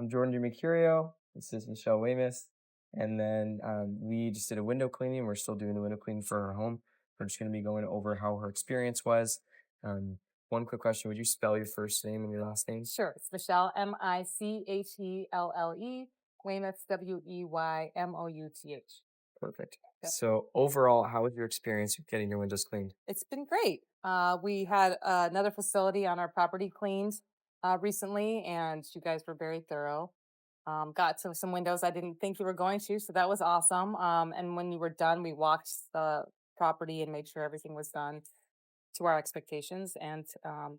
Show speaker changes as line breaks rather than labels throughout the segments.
I'm Jordan DeMercurio. This is Michelle Weymouth. And then we just did a window cleaning. We're still doing the window cleaning for her home. We're just going to be going over how her experience was. Um, one quick question. Would you spell your first name and your last name?
Sure. It's Michelle, Michelle, Weymouth, Weymouth.
Perfect.
Yep.
So overall, how was your experience with getting your windows cleaned?
It's been great. We had another facility on our property cleaned recently, and you guys were very thorough. Got to some windows I didn't think you were going to, so that was awesome. And when you were done, we walked the property and made sure everything was done to our expectations. And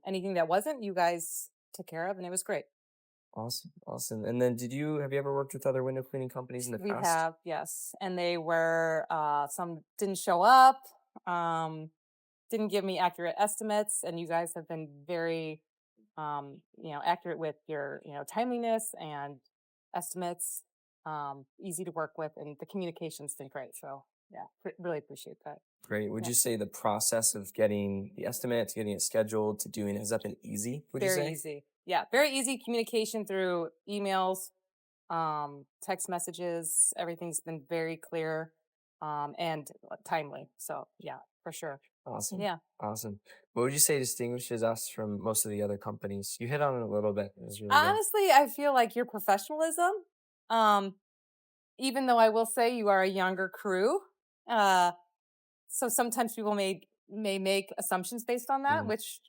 anything that wasn't, you guys took care of, and it was great.
Awesome. Awesome. And then have you ever worked with other window cleaning companies in the
We
past?
have, yes. And they were, some didn't show up, didn't give me accurate estimates. And you guys have been very, accurate with your, timeliness and estimates, easy to work with. And the communication's been great. So, yeah, really appreciate that.
Great. Would
Yeah,
you say the process of getting the estimates, getting it scheduled to doing it, has that been easy, would you
very
say?
easy. Yeah, very easy communication through emails, text messages. Everything's been very clear, and timely. So yeah, for sure.
Awesome.
Yeah.
Awesome. What would you say distinguishes us from most of the other companies? You hit on it a little bit. It was really good.
Honestly, I feel like your professionalism, um, even though I will say you are a younger crew, uh, so sometimes people may make assumptions based on that,
Mm,
which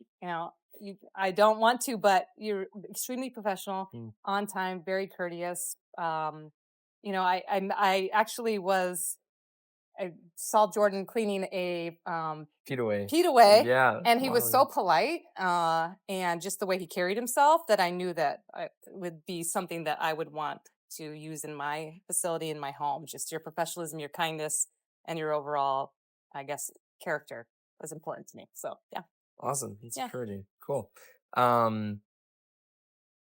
I don't want to, but you're extremely professional,
mm.
on time, very courteous. I actually was I saw Jordan cleaning a
Feet away.
feet away,
Yeah.
and he was
Wow.
so polite, and just the way he carried himself, that I knew that would be something that I would want to use in my facility, in my home. Just your professionalism, your kindness, and your overall, I guess, character was important to me. So yeah,
Awesome. That's
yeah.
encouraging. Cool. Let's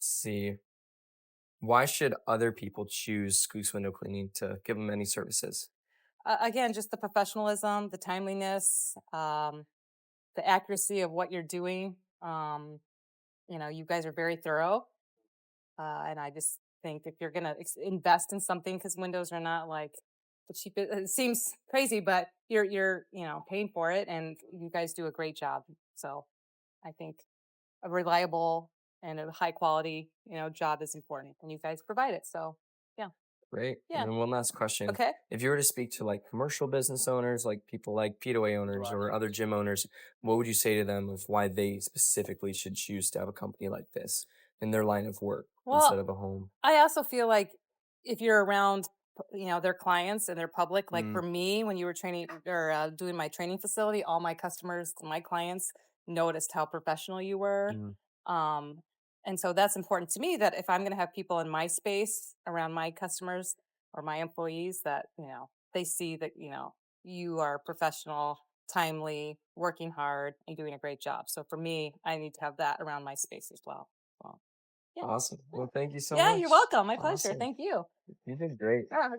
see. Why should other people choose Squeaks Window Cleaning to give them any services?
Again, just the professionalism, the timeliness, the accuracy of what you're doing. You guys are very thorough. And I just think if you're gonna invest in something, because windows are not like the cheapest. It seems crazy, but you're paying for it, and you guys do a great job. So I think a reliable and a high quality job is important, and you guys provide it. So yeah,
Great. And
yeah,
then one last question.
okay.
If you were to speak to like commercial business owners, like people like Away owners or other gym owners, what would you say to them of why they specifically should choose to have a company like this in their line of work instead
Well,
of a home?
I also feel like if you're around, their clients and their public, like
Mm,
for me, when you were training or doing my training facility, all my customers, my clients noticed how professional you were.
mm.
Um, and so that's important to me, that if I'm going to have people in my space around my customers or my employees, that, they see that, you are professional, timely, working hard, and doing a great job. So for me, I need to have that around my space as well. Well, yeah.
Awesome. Well, thank you so
Yeah, you're
much.
welcome. My pleasure.
Awesome.
Thank you.
You did great.
Oh,